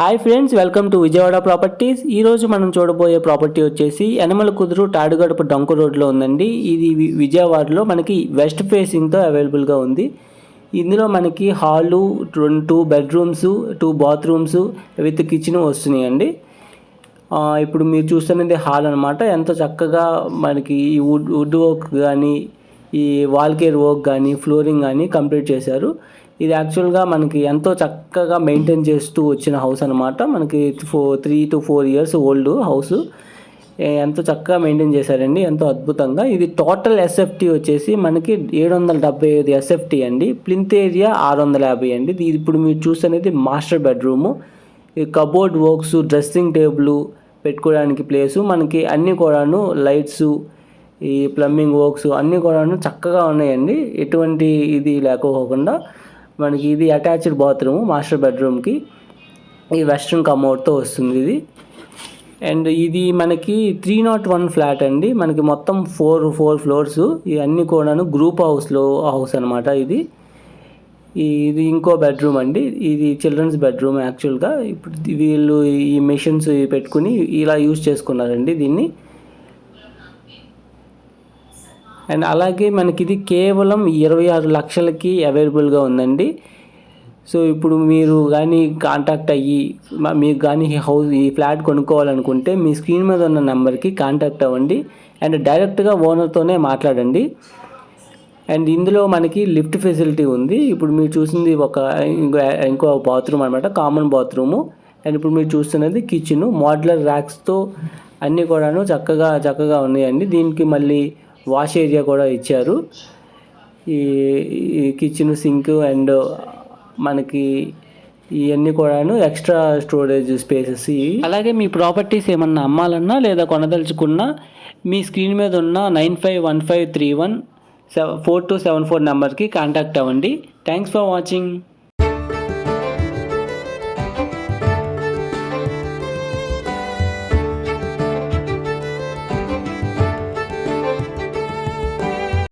Hi friends, welcome to Vijayawada properties. ఈరోజు మనం చూడబోయే ప్రాపర్టీ వచ్చేసి యనమల కుదురు తాడుగడప డొంక రోడ్లో ఉందండి. ఇది విజయవాడలో మనకి వెస్ట్ ఫేసింగ్తో అవైలబుల్గా ఉంది. ఇందులో మనకి hall, 2 bedrooms, 2 bathrooms with kitchen వస్తున్నాయండి. ఇప్పుడు మీరు చూస్తున్నది హాల్ అనమాట. ఎంతో చక్కగా మనకి ఈ వుడ్ వర్క్ కానీ, ఈ వాల్ కేర్ వర్క్ కానీ, ఫ్లోరింగ్ కానీ కంప్లీట్ చేశారు. ఇది యాక్చువల్గా మనకి ఎంతో చక్కగా మెయింటైన్ చేస్తూ వచ్చిన హౌస్ అనమాట. మనకి 3 to 4 years ఓల్డ్ హౌస్. ఎంతో చక్కగా మెయింటైన్ చేశారండి, ఎంతో అద్భుతంగా. ఇది టోటల్ ఎస్ఎఫ్టీ వచ్చేసి మనకి 775 ఎస్ఎఫ్టీ అండి. ప్లింత్ ఏరియా 650 అండి. ఇది ఇప్పుడు మీరు చూస్తున్నది మాస్టర్ బెడ్రూము. ఈ కబోర్డ్ వర్క్స్, డ్రెస్సింగ్ టేబుల్ పెట్టుకోవడానికి ప్లేసు, మనకి అన్నీ కూడాను లైట్స్, ఈ ప్లంబింగ్ వర్క్స్ అన్నీ కూడాను చక్కగా ఉన్నాయండి. ఎటువంటి ఇది లేకపోకుండా మనకి ఇది అటాచ్డ్ బాత్రూమ్ మాస్టర్ బెడ్రూమ్కి. ఈ వెస్ట్రన్ కమోడ్తో వస్తుంది ఇది. అండ్ ఇది మనకి 301 ఫ్లాట్ అండి. మనకి మొత్తం 4 ఫ్లోర్స్. ఇవన్నీ కూడాను గ్రూప్ హౌస్ అనమాట. ఇది ఇంకో బెడ్రూమ్ అండి. ఇది చిల్డ్రన్స్ బెడ్రూమ్ యాక్చువల్గా. ఇప్పుడు వీళ్ళు ఈ మెషిన్స్ పెట్టుకుని ఇలా యూజ్ చేసుకున్నారండి దీన్ని. అండ్ అలాగే మనకి ఇది కేవలం 26 లక్షలకి అవైలబుల్గా ఉందండి. సో ఇప్పుడు మీరు కానీ కాంటాక్ట్ అయ్యి మీకు కానీ ఈ ఫ్లాట్ కొనుక్కోవాలనుకుంటే మీ స్క్రీన్ మీద ఉన్న నెంబర్కి కాంటాక్ట్ అవ్వండి అండ్ డైరెక్ట్గా ఓనర్తోనే మాట్లాడండి. అండ్ ఇందులో మనకి లిఫ్ట్ ఫెసిలిటీ ఉంది. ఇప్పుడు మీరు చూసింది ఇంకో బాత్రూమ్ అనమాట, కామన్ బాత్రూము. అండ్ ఇప్పుడు మీరు చూస్తున్నది కిచెను. మోడ్యులర్ ర్యాక్స్తో అన్నీ కూడాను చక్కగా ఉన్నాయండి. దీనికి మళ్ళీ వాష్ ఏరియా కూడా ఇచ్చారు. ఈ కిచెన్, సింక్ అండ్ మనకి ఇవన్నీ కూడాను ఎక్స్ట్రా స్టోరేజ్ స్పేసెస్. అలాగే మీ ప్రాపర్టీస్ ఏమన్నా అమ్మాలన్నా లేదా కొనదలుచుకున్నా మీ స్క్రీన్ మీద ఉన్న 9515314274 నెంబర్కి కాంటాక్ట్ అవ్వండి. Thanks for watching.